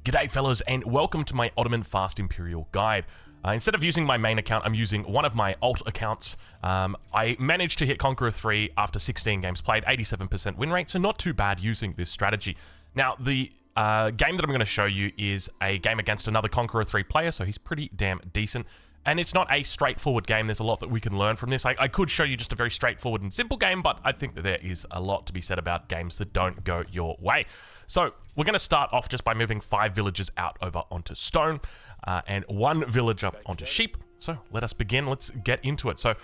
G'day fellas, and welcome to my Ottoman Fast Imperial guide. Instead of using my main account, I'm using one of my alt accounts. I managed to hit Conqueror 3 after 16 games played, 87% win rate, so not too bad using this strategy. Now, the game that I'm going to show you is a game against another Conqueror 3 player, so he's pretty damn decent. And it's not a straightforward game. There's a lot that we can learn from this. I could show you just a very straightforward and simple game, but I think that there is a lot to be said about games that don't go your way. So we're going to start off just by moving 5 villagers out over onto stone and 1 villager onto sheep. So let us begin. Let's get into it. So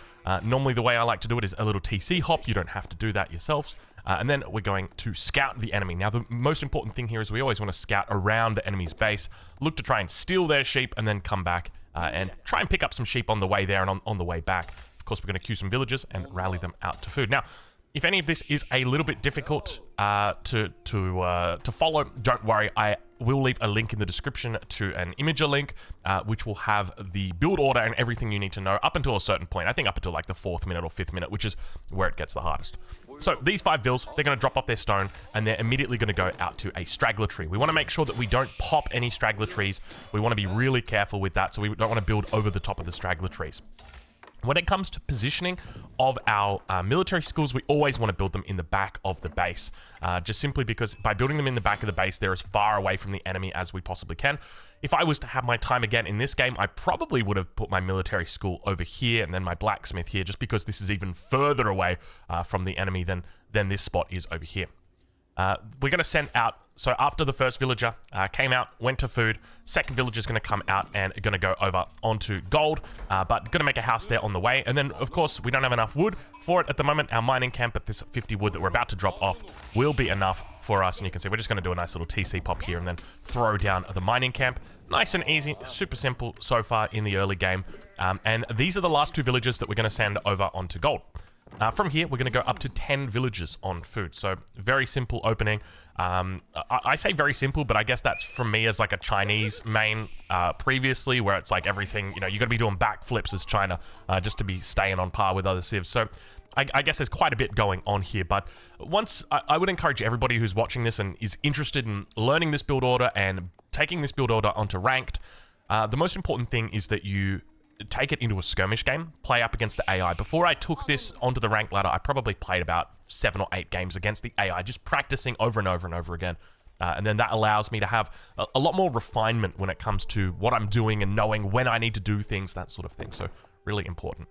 normally the way I like to do it is a little TC hop. You don't have to do that yourselves. And then we're going to scout the enemy. Now, the most important thing here is we always want to scout around the enemy's base, look to try and steal their sheep, and then come back and try and pick up some sheep on the way there and on the way back. Of course, we're going to queue some villagers and rally them out to food. Now, if any of this is a little bit difficult to follow, don't worry. I will leave a link in the description to an imager link, which will have the build order and everything you need to know up until a certain point. I think up until like the 4th minute or 5th minute, which is where it gets the hardest. So these 5 vills, they're going to drop off their stone, and they're immediately going to go out to a straggler tree. We want to make sure that we don't pop any straggler trees. We want to be really careful with that, so we don't want to build over the top of the straggler trees. When it comes to positioning of our military schools, we always want to build them in the back of the base, just simply because by building them in the back of the base, they're as far away from the enemy as we possibly can. If I was to have my time again in this game, I probably would have put my military school over here and then my blacksmith here, just because this is even further away from the enemy than this spot is over here. We're going to send out, so after the first villager came out, went to food, second villager is going to come out and going to go over onto gold, but going to make a house there on the way. And then, of course, we don't have enough wood for it at the moment. Our mining camp at this 50 wood that we're about to drop off will be enough for us. And you can see we're just going to do a nice little TC pop here and then throw down the mining camp. Nice and easy, super simple so far in the early game. And these are the last 2 villages that we're going to send over onto gold. From here, we're going to go up to 10 villages on food. So very simple opening. I say very simple, but I guess that's from me as like a Chinese main previously, where it's like everything, you know, you got to be doing backflips as China just to be staying on par with other civs. So I guess there's quite a bit going on here. But once I would encourage everybody who's watching this and is interested in learning this build order and taking this build order onto ranked, the most important thing is that you take it into a skirmish game, play up against the AI. Before I took this onto the rank ladder, I probably played about 7 or 8 games against the AI, just practicing over and over and over again. And then that allows me to have a lot more refinement when it comes to what I'm doing and knowing when I need to do things, that sort of thing. So really important.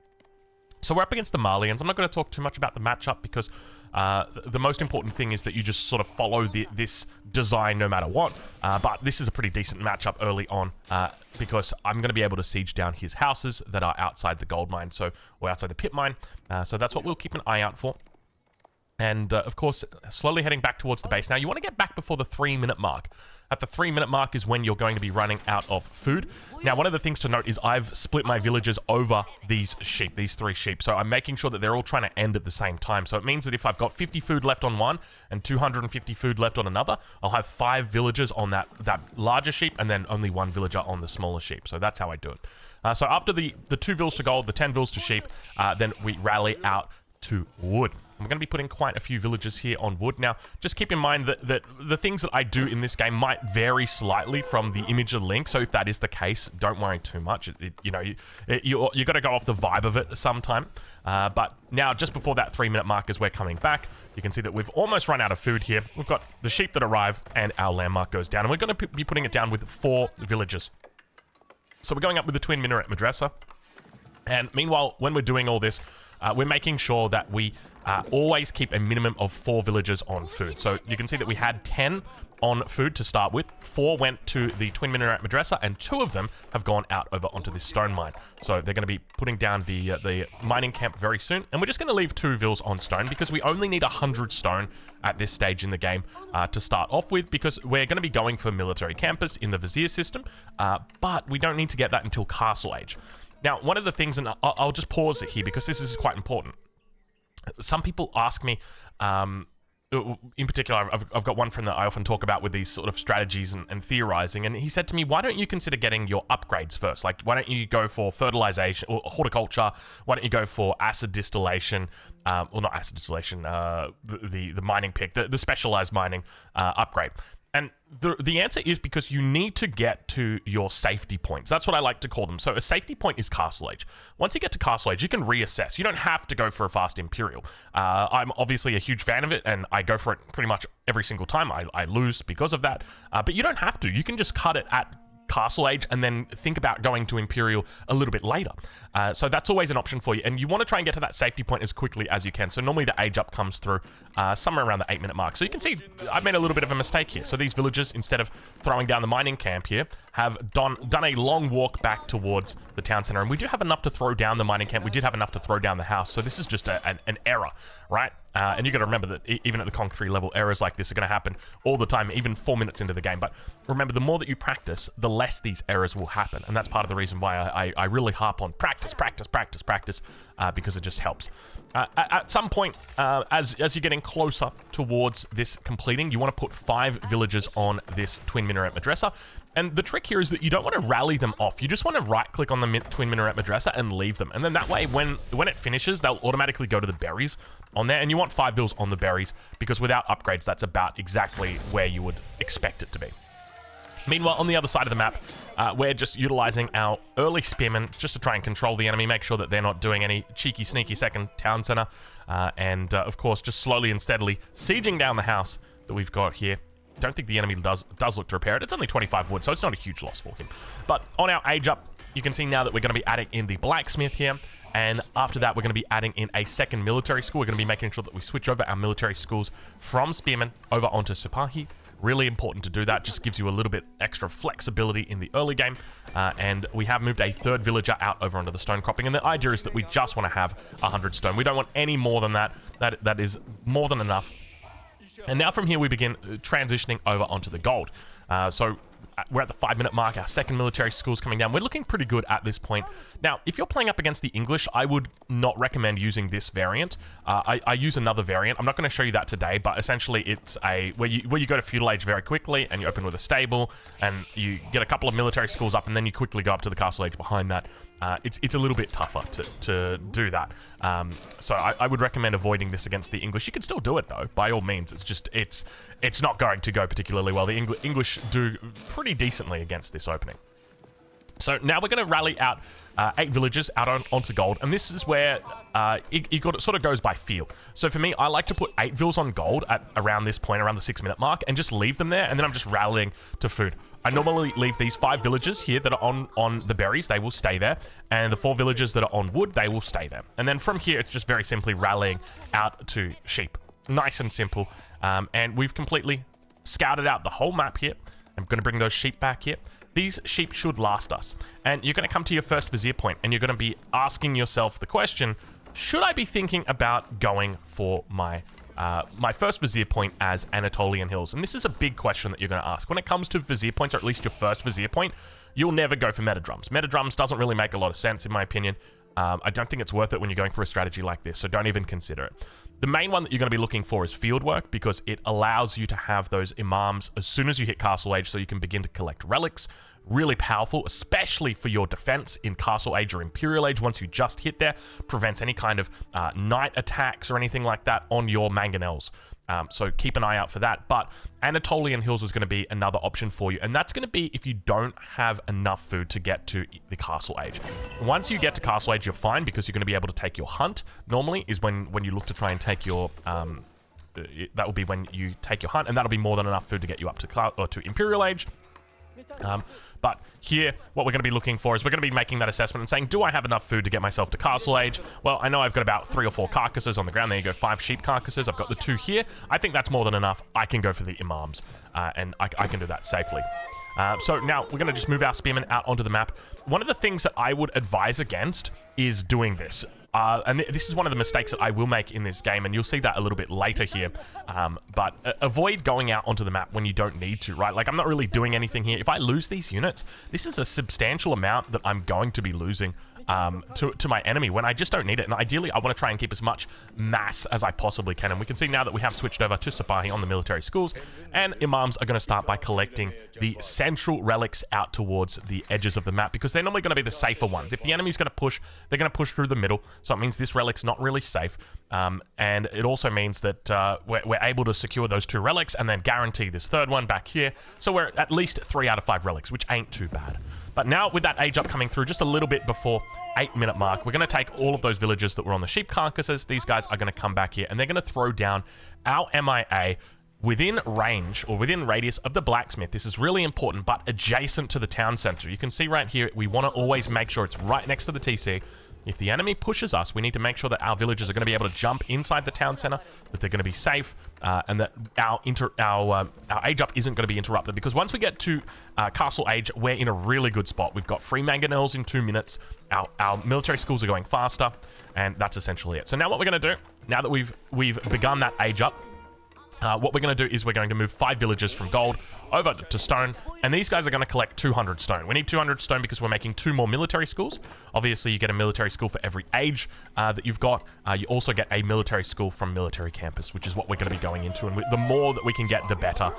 So we're up against the Malians. I'm not going to talk too much about the matchup because the most important thing is that you just sort of follow this design no matter what. But this is a pretty decent matchup early on because I'm going to be able to siege down his houses that are outside the gold mine, or outside the pit mine. So that's what we'll keep an eye out for. And, of course, slowly heading back towards the base. Now, you want to get back before the 3-minute mark. At the 3-minute mark is when you're going to be running out of food. Now, one of the things to note is I've split my villagers over these sheep, these 3 sheep. So I'm making sure that they're all trying to end at the same time. So it means that if I've got 50 food left on one and 250 food left on another, I'll have 5 villagers on that larger sheep and then only 1 villager on the smaller sheep. So that's how I do it. So after the 2 vills to gold, the 10 vills to sheep, then we rally out to wood. I'm going to be putting quite a few villagers here on wood. Now, just keep in mind that the things that I do in this game might vary slightly from the imager link. So if that is the case, don't worry too much. You got to go off the vibe of it sometime. But now, just before that 3-minute mark as we're coming back, you can see that we've almost run out of food here. We've got the sheep that arrive and our landmark goes down. And we're going to be putting it down with 4 villagers. So we're going up with the twin minaret madrasa. And meanwhile, when we're doing all this, we're making sure that we always keep a minimum of 4 villagers on food. So you can see that we had 10 on food to start with. 4 went to the twin minaret madrasa, and 2 of them have gone out over onto this stone mine. So they're going to be putting down the mining camp very soon. And we're just going to leave 2 vills on stone because we only need 100 stone at this stage in the game to start off with, because we're going to be going for military campus in the vizier system, but we don't need to get that until castle age. Now, one of the things, and I'll just pause it here because this is quite important. Some people ask me, in particular, I've got one friend that I often talk about with these sort of strategies and theorizing, and he said to me, why don't you consider getting your upgrades first? Like, why don't you go for fertilization or horticulture? Why don't you go for acid distillation? Well, not acid distillation, the mining pick, the specialized mining upgrade. And the answer is because you need to get to your safety points. That's what I like to call them. So a safety point is Castle Age. Once you get to Castle Age, you can reassess. You don't have to go for a fast Imperial. I'm obviously a huge fan of it, and I go for it pretty much every single time. I lose because of that. But you don't have to. You can just cut it at Castle Age and then think about going to Imperial a little bit later. So that's always an option for you, and you want to try and get to that safety point as quickly as you can. So normally the age up comes through somewhere around the 8-minute mark. So you can see I've made a little bit of a mistake here. So these villagers, instead of throwing down the mining camp here, have done a long walk back towards the town center, and we do have enough to throw down the mining camp. We did have enough to throw down the house, so this is just an error, right? And you got to remember that even at the Conk 3 level, errors like this are going to happen all the time, even 4 minutes into the game. But remember, the more that you practice, the less these errors will happen, and that's part of the reason why I really harp on practice, because it just helps. At some point, as you're getting closer towards this completing, you want to put 5 villagers on this twin minaret madrasa. And the trick here is that you don't want to rally them off. You just want to right-click on the twin minaret madrasa and leave them. And then that way, when it finishes, they'll automatically go to the berries on there. And you want 5 vills on the berries, because without upgrades, that's about exactly where you would expect it to be. Meanwhile, on the other side of the map, we're just utilizing our early spearmen just to try and control the enemy, make sure that they're not doing any cheeky, sneaky second town center, and of course, just slowly and steadily sieging down the house that we've got here. Don't think the enemy does look to repair it. It's only 25 wood, so it's not a huge loss for him. But on our age up, you can see now that we're going to be adding in the blacksmith here, and after that, we're going to be adding in a second military school. We're going to be making sure that we switch over our military schools from spearmen over onto Sipahi. Really important to do that. Just gives you a little bit extra flexibility in the early game. And we have moved a 3rd villager out over onto the stone cropping. And the idea is that we just want to have 100 stone. We don't want any more than that. That is more than enough. And now from here, we begin transitioning over onto the gold. So we're at the 5-minute mark. Our second military school's coming down. We're looking pretty good at this point. Now, if you're playing up against the English, I would not recommend using this variant. I use another variant. I'm not going to show you that today, but essentially it's where you go to feudal age very quickly, and you open with a stable, and you get a couple of military schools up, and then you quickly go up to the castle age behind that. It's a little bit tougher to do that. So I would recommend avoiding this against the English. You can still do it though, by all means. It's not going to go particularly well. The English do pretty decently against this opening. So now we're going to rally out 8 villagers out onto gold, and this is where it sort of goes by feel. So for me, I like to put 8 vills on gold at around this point, around the 6-minute mark, and just leave them there, and then I'm just rallying to food. I normally leave these 5 villagers here that are on the berries, they will stay there, and the 4 villagers that are on wood, they will stay there. And then from here, it's just very simply rallying out to sheep. Nice and simple, and we've completely scouted out the whole map here. I'm going to bring those sheep back here. These sheep should last us. And you're going to come to your first vizier point, and you're going to be asking yourself the question, should I be thinking about going for my first vizier point as Anatolian Hills? And this is a big question that you're going to ask. When it comes to vizier points, or at least your first vizier point, you'll never go for meta drums. Meta drums doesn't really make a lot of sense, in my opinion. I don't think it's worth it when you're going for a strategy like this, so don't even consider it. The main one that you're going to be looking for is field work, because it allows you to have those imams as soon as you hit castle age, so you can begin to collect relics. Really powerful, especially for your defense in castle age or imperial age. Once you just hit there, prevents any kind of night attacks or anything like that on your mangonels. So keep an eye out for that. But Anatolian Hills is going to be another option for you, and that's going to be if you don't have enough food to get to the castle age. Once you get to castle age, you're fine, because you're going to be able to take your hunt. Normally is when you look to try and take your that will be when you take your hunt, and that'll be more than enough food to get you up to imperial age. But here, what we're going to be looking for is we're going to be making that assessment and saying, do I have enough food to get myself to castle age? Well, I know I've got about 3 or 4 carcasses on the ground. There you go, 5 sheep carcasses. I've got the 2 here. I think that's more than enough. I can go for the imams, and I can do that safely. So now we're going to just move our spearmen out onto the map. One of the things that I would advise against is doing this. And this is one of the mistakes that I will make in this game, and you'll see that a little bit later here. But avoid going out onto the map when you don't need to, right? Like, I'm not really doing anything here. If I lose these units, this is a substantial amount that I'm going to be losing to my enemy when I just don't need it. And ideally, I want to try and keep as much mass as I possibly can. And we can see now that we have switched over to Sipahi on the military schools, and Imams are going to start by collecting the central relics out towards the edges of the map, because they're normally going to be the safer ones. If the enemy's going to push, they're going to push through the middle, so it means this relic's not really safe. And it also means that we're able to secure those 2 relics and then guarantee this 3rd one back here. So we're at least 3 out of 5 relics, which ain't too bad. But now with that age up coming through just a little bit before 8-minute mark, we're going to take all of those villagers that were on the sheep carcasses. These guys are going to come back here and they're going to throw down our MIA within range or within radius of the blacksmith. This is really important, but adjacent to the town center. You can see right here, we want to always make sure it's right next to the TC. If the enemy pushes us, we need to make sure that our villagers are going to be able to jump inside the town center, that they're going to be safe, and that our age up isn't going to be interrupted. Because once we get to castle age, we're in a really good spot. We've got free mangonels in 2 minutes. Our military schools are going faster, and that's essentially it. So now what we're going to do, now that we've begun that age up, what we're going to do is we're going to move 5 villagers from gold over to stone, and these guys are going to collect 200 stone. We need 200 stone because we're making 2 more military schools. Obviously, you get a military school for every age that you've got. You also get a military school from military campus, which is what we're going to be going into, and the more that we can get, the better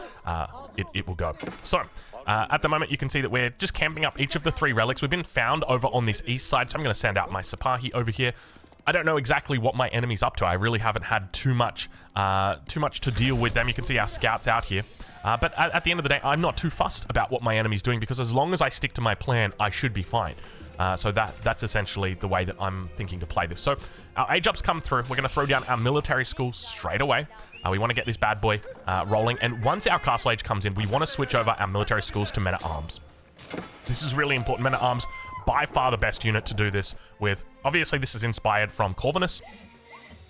it will go. So, at the moment, you can see that we're just camping up each of the 3 relics. We've been found over on this east side, so I'm going to send out my Sipahi over here. I don't know exactly what my enemy's up to. I really haven't had too much to deal with them. You can see our scouts out here. But at the end of the day, I'm not too fussed about what my enemy's doing, because as long as I stick to my plan, I should be fine. So that's essentially the way that I'm thinking to play this. So our age ups come through. We're going to throw down our military school straight away. We want to get this bad boy rolling. And once our castle age comes in, we want to switch over our military schools to men-at-arms. This is really important. Men-at-arms, by far the best unit to do this with. Obviously, this is inspired from Corvinus,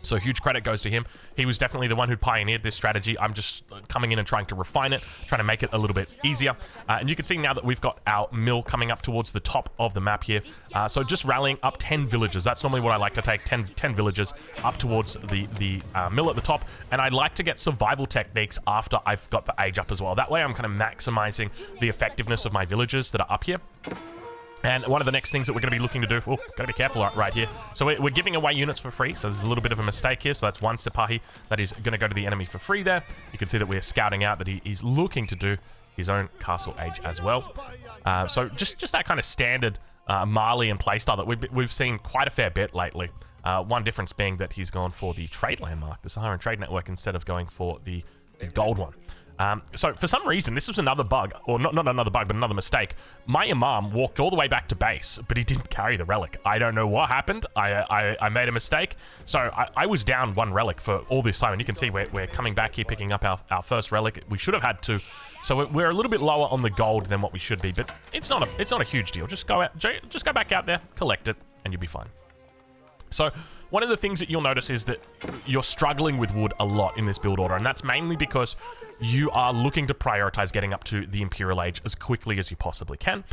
so huge credit goes to him. He was definitely the one who pioneered this strategy. I'm just coming in and trying to refine it, trying to make it a little bit easier. And you can see now that we've got our mill coming up towards the top of the map here. So just rallying up 10 villagers. That's normally what I like to take, 10 villagers up towards the mill at the top. And I like to get survival techniques after I've got the age up as well. That way I'm kind of maximizing the effectiveness of my villagers that are up here. And one of the next things that we're going to be looking to do, oh, got to be careful right here. So we're giving away units for free, so there's a little bit of a mistake here. So that's 1 Sipahi that is going to go to the enemy for free there. You can see that we're scouting out that he's looking to do his own castle age as well. So just that kind of standard Malian playstyle that we've seen quite a fair bit lately. One difference being that he's gone for the trade landmark, the Saharan Trade Network, instead of going for the gold one. So for some reason, this was another bug, or not another bug, but another mistake. My Imam walked all the way back to base, but he didn't carry the relic. I don't know what happened. I made a mistake. So I was down 1 relic for all this time, and you can see we're coming back here, picking up our first relic. We should have had 2. So we're a little bit lower on the gold than what we should be, but it's not a huge deal. Just go back out there, collect it, and you'll be fine. So one of the things that you'll notice is that you're struggling with wood a lot in this build order, and that's mainly because you are looking to prioritize getting up to the Imperial age as quickly as you possibly can.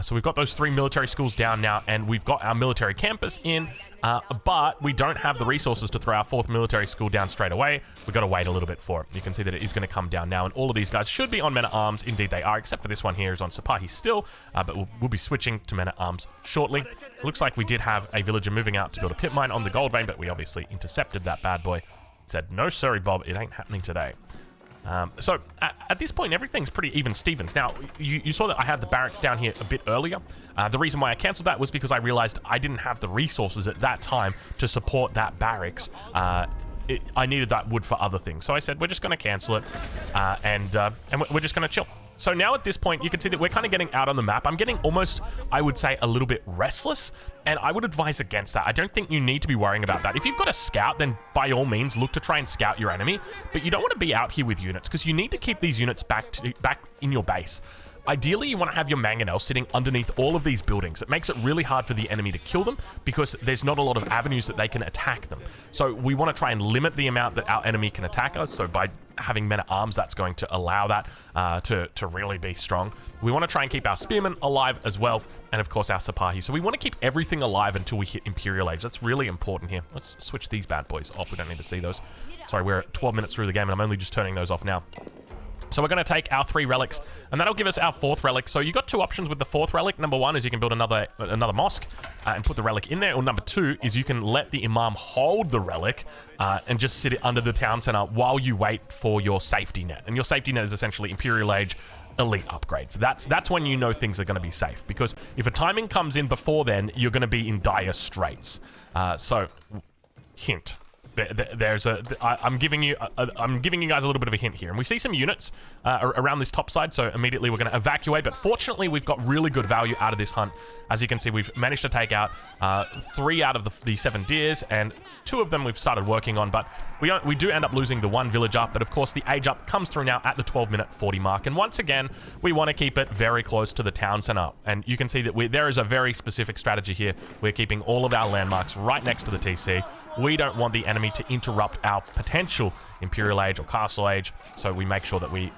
So we've got those 3 military schools down now, and we've got our military campus in, but we don't have the resources to throw our 4th military school down straight away. We've got to wait a little bit for it. You can see that it is going to come down now, and all of these guys should be on men-at-arms. Indeed they are, except for this one here is on Sipahi still, but we'll be switching to men-at-arms shortly. It looks like we did have a villager moving out to build a pit mine on the gold vein, but we obviously intercepted that bad boy. Said, no sorry Bob, it ain't happening today. So at this point, everything's pretty even Stevens. Now, you saw that I had the barracks down here a bit earlier. The reason why I cancelled that was because I realized I didn't have the resources at that time to support that barracks. I needed that wood for other things. So I said, we're just going to cancel it, and we're just going to chill. So now at this point, you can see that we're kind of getting out on the map. I'm getting almost, I would say, a little bit restless, and I would advise against that. I don't think you need to be worrying about that. If you've got a scout, then by all means, look to try and scout your enemy, but you don't want to be out here with units, because you need to keep these units back in your base. Ideally, you want to have your mangonel sitting underneath all of these buildings. It makes it really hard for the enemy to kill them because there's not a lot of avenues that they can attack them. So we want to try and limit the amount that our enemy can attack us. So by having men-at-arms, that's going to allow that to really be strong. We want to try and keep our spearmen alive as well, and of course our Sipahi. So we want to keep everything alive until we hit Imperial Age. That's really important here. Let's switch these bad boys off. We don't need to see those. Sorry, we're 12 minutes through the game, and I'm only just turning those off now. So we're going to take our 3 relics, and that'll give us our 4th relic. So you got 2 options with the 4th relic. Number 1 is you can build another mosque and put the relic in there. Or number 2 is you can let the imam hold the relic and just sit it under the town center while you wait for your safety net. And your safety net is essentially Imperial Age elite upgrades. That's when you know things are going to be safe, because if a timing comes in before then, you're going to be in dire straits. So, hint. I'm giving you guys a little bit of a hint here, and we see some units around this top side, so immediately we're going to evacuate. But fortunately, we've got really good value out of this hunt. As you can see, we've managed to take out 3 out of the 7 deers, and 2 of them we've started working on. But we do end up losing the 1 village up. But of course, the age up comes through now at the 12-minute 40 mark, and once again, we want to keep it very close to the town center. And you can see that there is a very specific strategy here. We're keeping all of our landmarks right next to the TC. We don't want the enemy to interrupt our potential Imperial Age or Castle Age, so we make sure that we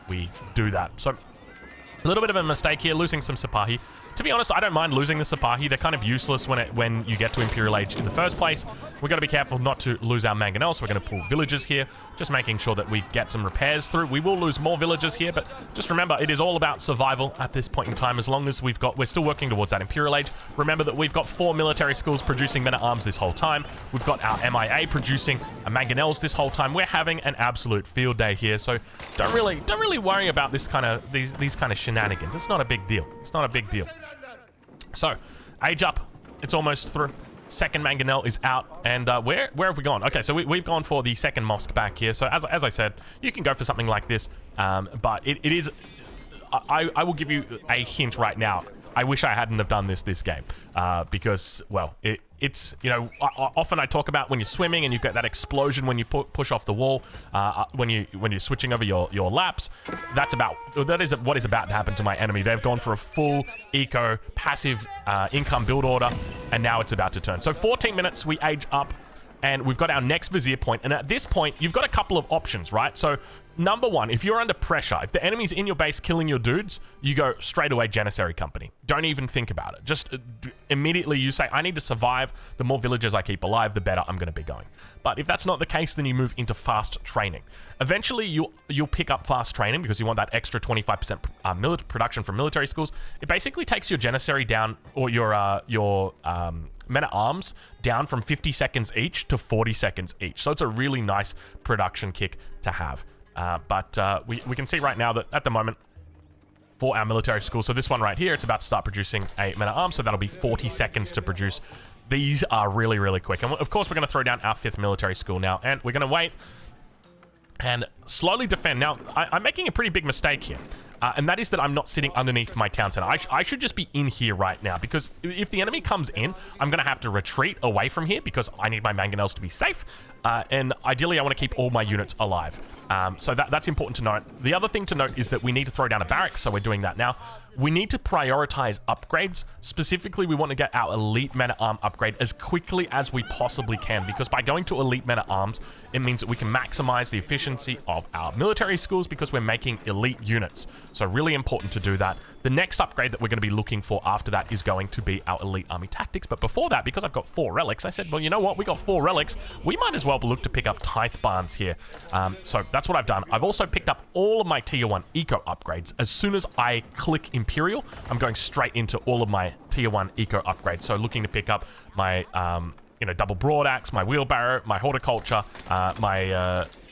do that. So a little bit of a mistake here, losing some Sipahi. To be honest, I don't mind losing the Sipahi. They're kind of useless when you get to Imperial Age in the first place. We've got to be careful not to lose our Mangonel, so we're going to pull villagers here, just making sure that we get some repairs through. We will lose more villagers here, but just remember, it is all about survival at this point in time. As long as we're still working towards that Imperial Age. Remember that we've got 4 military schools producing men-at-arms this whole time. We've got our MIA producing Mangonels this whole time. We're having an absolute field day here, so don't really worry about these kind of shenanigans. It's not a big deal. It's not a big deal. So, age up. It's almost through. Second Mangonel is out, and where have we gone? Okay, so we've gone for the second mosque back here. So as I said, you can go for something like this, but it is. I will give you a hint right now. I wish I hadn't have done this game because, well, it's, you know, often I talk about when you're swimming and you get that explosion when you push off the wall, when you're switching over your laps. That is what is about to happen to my enemy. They've gone for a full eco passive income build order, and now it's about to turn. So 14 minutes, we age up, and we've got our next vizier point. And at this point, you've got a couple of options, right? So number 1, if you're under pressure, if the enemy's in your base killing your dudes, you go straight away Janissary Company. Don't even think about it. Just immediately you say, I need to survive. The more villagers I keep alive, the better I'm going to be going. But if that's not the case, then you move into fast training. Eventually, you'll pick up fast training because you want that extra 25% production from military schools. It basically takes your Janissary down, or your men-at-arms down from 50 seconds each to 40 seconds each. So it's a really nice production kick to have. But we can see right now that at the moment, for our military school, so this one right here, it's about to start producing a men-at-arms, so that'll be 40 seconds to produce. These are really, really quick. And of course, we're going to throw down our 5th military school now, and we're going to wait and slowly defend. Now, I'm making a pretty big mistake here. And that is that I'm not sitting underneath my town center. I should just be in here right now, because if the enemy comes in, I'm going to have to retreat away from here because I need my Mangonels to be safe. And ideally, I want to keep all my units alive. So that's important to note. The other thing to note is that we need to throw down a barracks, so we're doing that now. We need to prioritize upgrades. Specifically, we want to get our elite men-at-arms upgrade as quickly as we possibly can, because by going to elite men-at-arms, it means that we can maximize the efficiency of our military schools because we're making elite units. So really important to do that. The next upgrade that we're going to be looking for after that is going to be our elite army tactics. But before that, because I've got 4 relics, I said, well, you know what? We got 4 relics. We might as well look to pick up tithe barns here. So that's what I've done. I've also picked up all of my tier 1 eco upgrades. As soon as I click Imperial, I'm going straight into all of my tier 1 eco upgrades. So looking to pick up my, double broad axe, my wheelbarrow, my horticulture,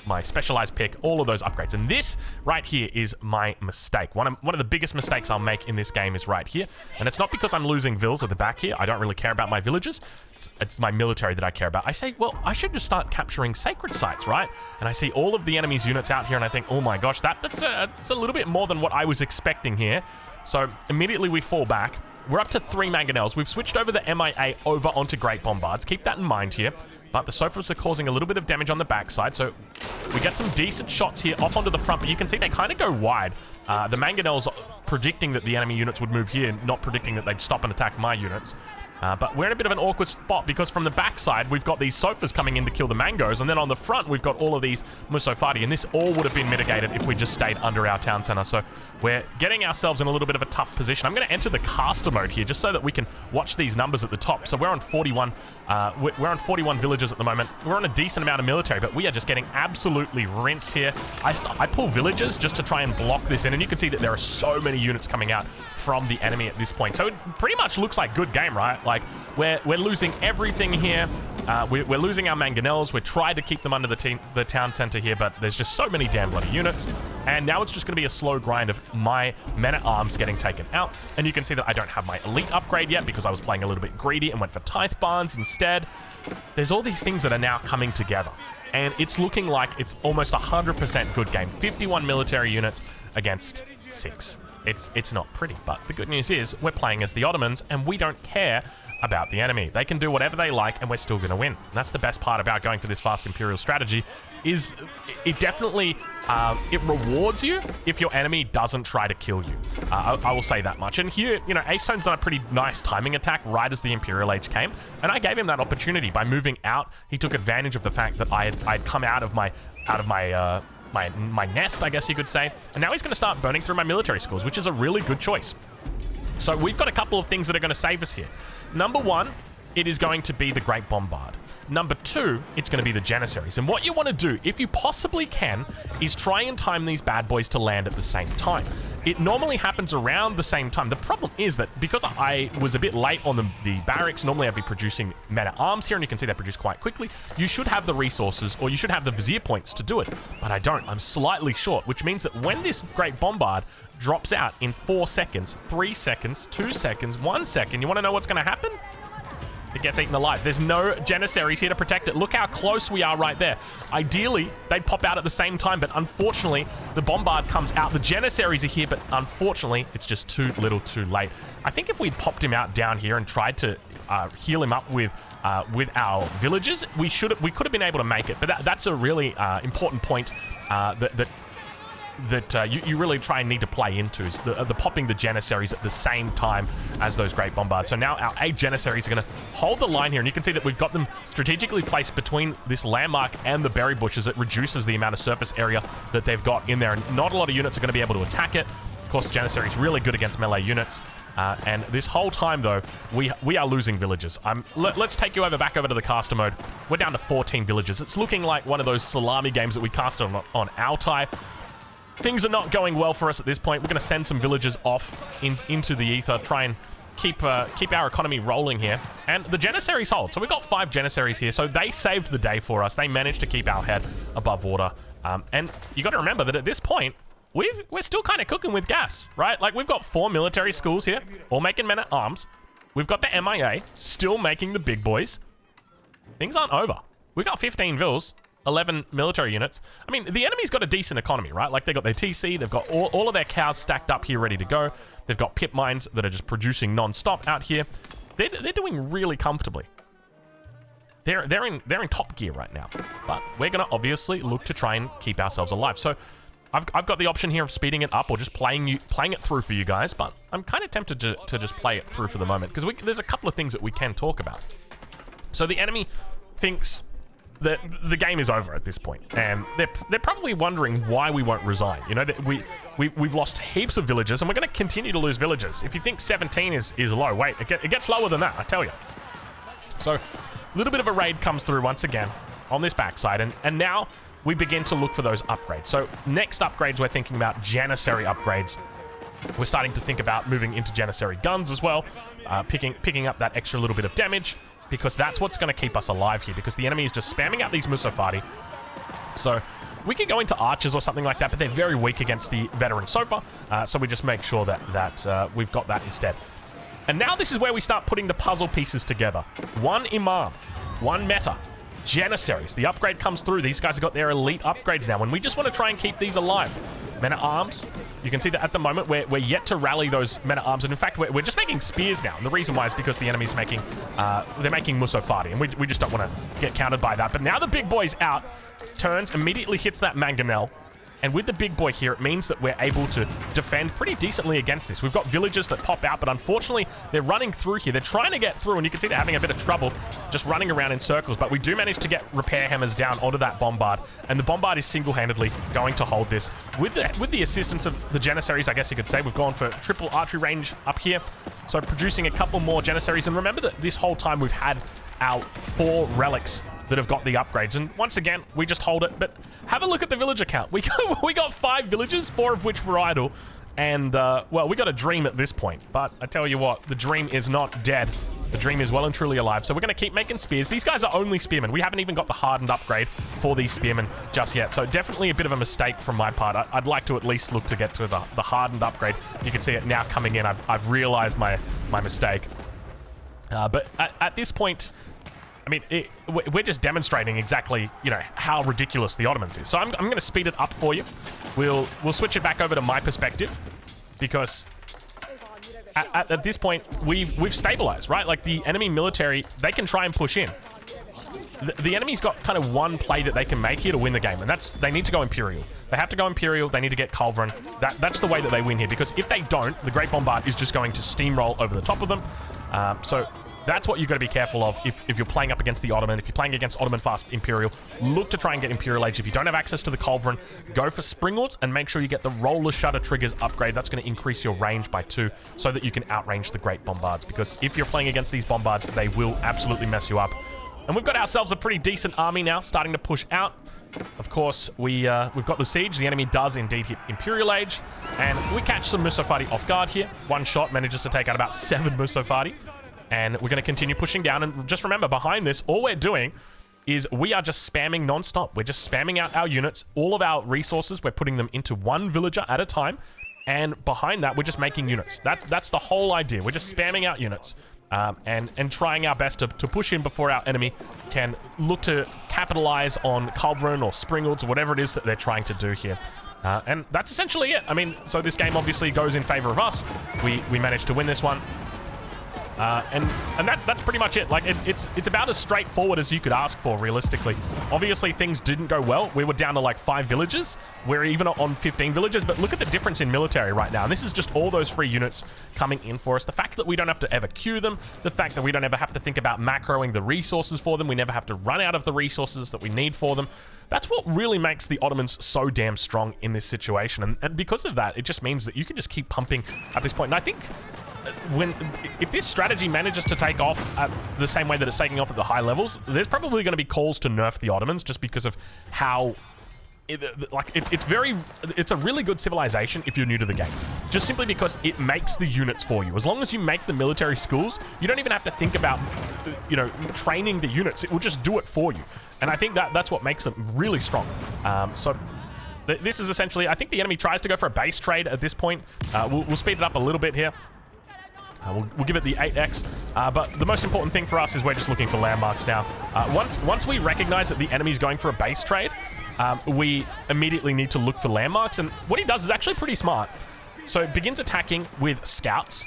my specialized pick, all of those upgrades. And this right here is my mistake. One of the biggest mistakes I'll make in this game is right here. And it's not because I'm losing vills at the back here. I don't really care about my villagers. It's my military that I care about. I say, well, I should just start capturing sacred sites, right? And I see all of the enemy's units out here, and I think, oh my gosh, that's a little bit more than what I was expecting here. So immediately we fall back. We're up to 3 Mangonels. We've switched over the MIA over onto Great Bombards. Keep that in mind here. But the Sofas are causing a little bit of damage on the backside, so we get some decent shots here off onto the front, but you can see they kind of go wide. The Mangonels predicting that the enemy units would move here, not predicting that they'd stop and attack my units. But we're in a bit of an awkward spot because from the backside, we've got these sofas coming in to kill the mangoes, and then on the front, we've got all of these Musofati, and this all would have been mitigated if we just stayed under our town center. So we're getting ourselves in a little bit of a tough position. I'm going to enter the caster mode here just so that we can watch these numbers at the top. So we're on 41. We're on 41 villages at the moment. We're on a decent amount of military, but we are just getting absolutely rinsed here. I pull villages just to try and block this in, and you can see that there are so many units coming out from the enemy at this point. So it pretty much looks like good game, right? Like, we're losing everything here. We're losing our mangonels. We're trying to keep them under the town center here, but there's just so many damn bloody units. And now it's just going to be a slow grind of my men-at-arms getting taken out. And you can see that I don't have my elite upgrade yet because I was playing a little bit greedy and went for tithe barns instead. There's all these things that are now coming together. And it's looking like it's almost 100% good game. 51 military units against 6. It's not pretty, but the good news is we're playing as the Ottomans and we don't care about the enemy. They can do whatever they like and we're still going to win. And that's the best part about going for this fast Imperial strategy is it definitely, it rewards you if your enemy doesn't try to kill you. I will say that much. And here, you know, Acetone's done a pretty nice timing attack right as the Imperial Age came. And I gave him that opportunity by moving out. He took advantage of the fact that I'd come out of my nest, I guess you could say. And now he's going to start burning through my military schools, which is a really good choice. So we've got a couple of things that are going to save us here. Number one, it is going to be the Great Bombard. Number two, it's going to be the Janissaries. And what you want to do, if you possibly can, is try and time these bad boys to land at the same time. It normally happens around the same time. The problem is that because I was a bit late on the barracks, normally I'd be producing men-at-arms here, and you can see they produce quite quickly. You should have the resources, or you should have the vizier points to do it, but I don't. I'm slightly short, which means that when this Great Bombard drops out in 4 seconds, 3 seconds, 2 seconds, 1 second, you want to know what's going to happen? It gets eaten alive. There's no Janissaries here to protect it. Look how close we are right there. Ideally, they'd pop out at the same time, but unfortunately, the Bombard comes out. The Janissaries are here, but unfortunately, it's just too little too late. I think if we'd popped him out down here and tried to heal him up with our villagers, we could have been able to make it. But that's a really important point that you really try and need to play into is the popping the Janissaries at the same time as those Great Bombards. So now our 8 Janissaries are going to hold the line here, and you can see that we've got them strategically placed between this landmark and the berry bushes. It reduces the amount of surface area that they've got in there, and not a lot of units are going to be able to attack it. Of course, Janissary is really good against melee units. And this whole time, though, we are losing villages. Let's take you back over to the caster mode. We're down to 14 villages. It's looking like one of those salami games that we casted on Altai. Things are not going well for us at this point. We're going to send some villagers off into the ether, try and keep our economy rolling here. And the Janissaries hold. So we've got 5 Janissaries here. So they saved the day for us. They managed to keep our head above water. And you got to remember that at this point, we're still kind of cooking with gas, right? Like, we've got 4 military schools here, all making men-at-arms. We've got the MIA still making the big boys. Things aren't over. We've got 15 vills. 11 military units. I mean, the enemy's got a decent economy, right? Like, they've got their TC, they've got all of their cows stacked up here ready to go. They've got pit mines that are just producing non-stop out here. They're doing really comfortably. They're in top gear right now. But we're going to obviously look to try and keep ourselves alive. So I've got the option here of speeding it up or just playing it through for you guys, but I'm kind of tempted to just play it through for the moment because there's a couple of things that we can talk about. So the enemy thinks that the game is over at this point, and they're probably wondering why we won't resign. You know, that we've lost heaps of villagers, and we're going to continue to lose villagers. If you think 17 is low, wait, it gets lower than that, I tell you. So a little bit of a raid comes through once again on this backside, and now we begin to look for those upgrades. So next upgrades, we're thinking about Janissary upgrades. We're starting to think about moving into Janissary guns as well, picking up that extra little bit of damage, because that's what's going to keep us alive here, because the enemy is just spamming out these Musofati. So we could go into archers or something like that, but they're very weak against the veteran Sofa, so we just make sure that we've got that instead. And now this is where we start putting the puzzle pieces together. 1 Imam, 1 Meta, Janissaries. The upgrade comes through. These guys have got their elite upgrades now, and we just want to try and keep these alive. Men-at-arms. You can see that at the moment we're yet to rally those men-at-arms, and in fact we're just making spears now. And the reason why is because the enemy's making they're making Musofati, and we just don't want to get countered by that. But now the big boy's out, turns, immediately hits that mangonel, And with the big boy here, it means that we're able to defend pretty decently against this. We've got villagers that pop out, but unfortunately, they're running through here. They're trying to get through, and you can see they're having a bit of trouble just running around in circles. But we do manage to get repair hammers down onto that bombard, and the bombard is single-handedly going to hold this. With the assistance of the Janissaries, I guess you could say, we've gone for triple archery range up here. So producing a couple more Janissaries. And remember that this whole time we've had our 4 relics that have got the upgrades, and once again we just hold it. But have a look at the villager count. We got 5 villagers, 4 of which were idle, and well, we got a dream at this point. But I tell you what, the dream is not dead. The dream is well and truly alive. So we're going to keep making spears. These guys are only spearmen. We haven't even got the hardened upgrade for these spearmen just yet. So definitely a bit of a mistake from my part. I'd like to at least look to get to the hardened upgrade. You can see it now coming in. I've realized my mistake. But at this point, I mean, we're just demonstrating exactly, you know, how ridiculous the Ottomans is. So I'm going to speed it up for you. We'll switch it back over to my perspective, because at this point we've stabilized, right? Like, the enemy military, they can try and push in. The enemy's got kind of one play that they can make here to win the game, and that's they need to go Imperial. They have to go Imperial. They need to get Culverin. That's the way that they win here, because if they don't, the Great Bombard is just going to steamroll over the top of them. So that's what you've got to be careful of if you're playing up against the Ottoman. If you're playing against Ottoman fast Imperial, look to try and get Imperial Age. If you don't have access to the Culverin, go for Springlords and make sure you get the Roller Shutter Triggers upgrade. That's going to increase your range by 2 so that you can outrange the Great Bombards, because if you're playing against these Bombards, they will absolutely mess you up. And we've got ourselves a pretty decent army now, starting to push out. Of course, we've got the siege. The enemy does indeed hit Imperial Age, and we catch some Musofati off guard here. One shot manages to take out about 7 Musofati. And we're going to continue pushing down. And just remember, behind this, all we're doing is we are just spamming non-stop. We're just spamming out our units. All of our resources, we're putting them into one villager at a time. And behind that, we're just making units. That's the whole idea. We're just spamming out units and trying our best to push in before our enemy can look to capitalize on Culverin or Springlords or whatever it is that they're trying to do here. And that's essentially it. I mean, so this game obviously goes in favor of us. We managed to win this one. And that's pretty much it. Like, it's about as straightforward as you could ask for, realistically. Obviously, things didn't go well. We were down to like 5 villages. We're even on 15 villages, but look at the difference in military right now. And this is just all those free units coming in for us. The fact that we don't have to ever queue them, the fact that we don't ever have to think about macroing the resources for them, we never have to run out of the resources that we need for them. That's what really makes the Ottomans so damn strong in this situation. And because of that, it just means that you can just keep pumping at this point. And I think if this strategy manages to take off at the same way that it's taking off at the high levels, there's probably going to be calls to nerf the Ottomans just because of how it's a really good civilization if you're new to the game, just simply because it makes the units for you. As long as you make the military schools, you don't even have to think about, you know, training the units. It will just do it for you. And I think that's what makes them really strong. So this is essentially, I think the enemy tries to go for a base trade at this point. We'll speed it up a little bit here. We'll give it the 8x, but the most important thing for us is we're just looking for landmarks now. Once we recognize that the enemy's going for a base trade, we immediately need to look for landmarks, and what he does is actually pretty smart. So it begins attacking with scouts.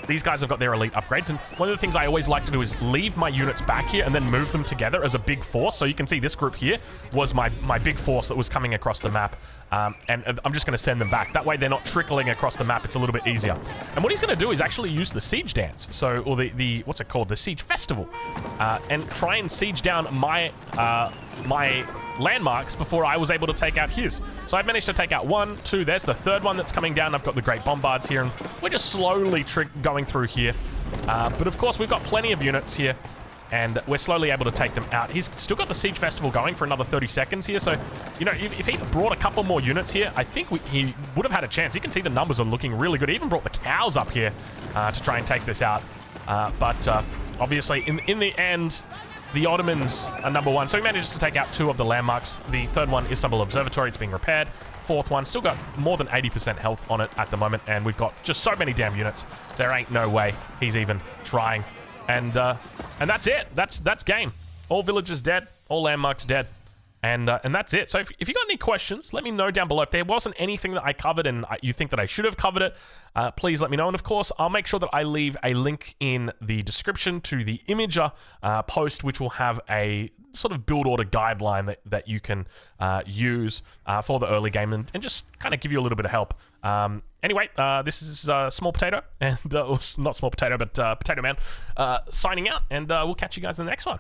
These guys have got their elite upgrades, and one of the things I always like to do is leave my units back here and then move them together as a big force. So you can see this group here was my big force that was coming across the map, and I'm just going to send them back. That way they're not trickling across the map. It's a little bit easier. And what he's going to do is actually use the siege dance, or the what's it called, the siege festival, and try and siege down my landmarks before I was able to take out his. So I've managed to take out 1, 2, there's the 3rd one that's coming down. I've got the Great Bombards here, and we're just slowly going through here. But of course, we've got plenty of units here, and we're slowly able to take them out. He's still got the Siege Festival going for another 30 seconds here, so, you know, if he brought a couple more units here, I think he would have had a chance. You can see the numbers are looking really good. He even brought the cows up here to try and take this out. But obviously, in the end, the Ottomans are number 1, so he manages to take out 2 of the landmarks. The 3rd one, Istanbul Observatory, it's being repaired. 4th one, still got more than 80% health on it at the moment, and we've got just so many damn units. There ain't no way he's even trying. And that's it. That's game. All villagers dead, all landmarks dead. And that's it. So if you got any questions, let me know down below. If there wasn't anything that I covered and you think that I should have covered it, please let me know. And of course, I'll make sure that I leave a link in the description to the Imager post, which will have a sort of build order guideline that you can use for the early game and just kind of give you a little bit of help. Anyway, this is Small Potato, and not Small Potato, but Potato Man, signing out, and we'll catch you guys in the next one.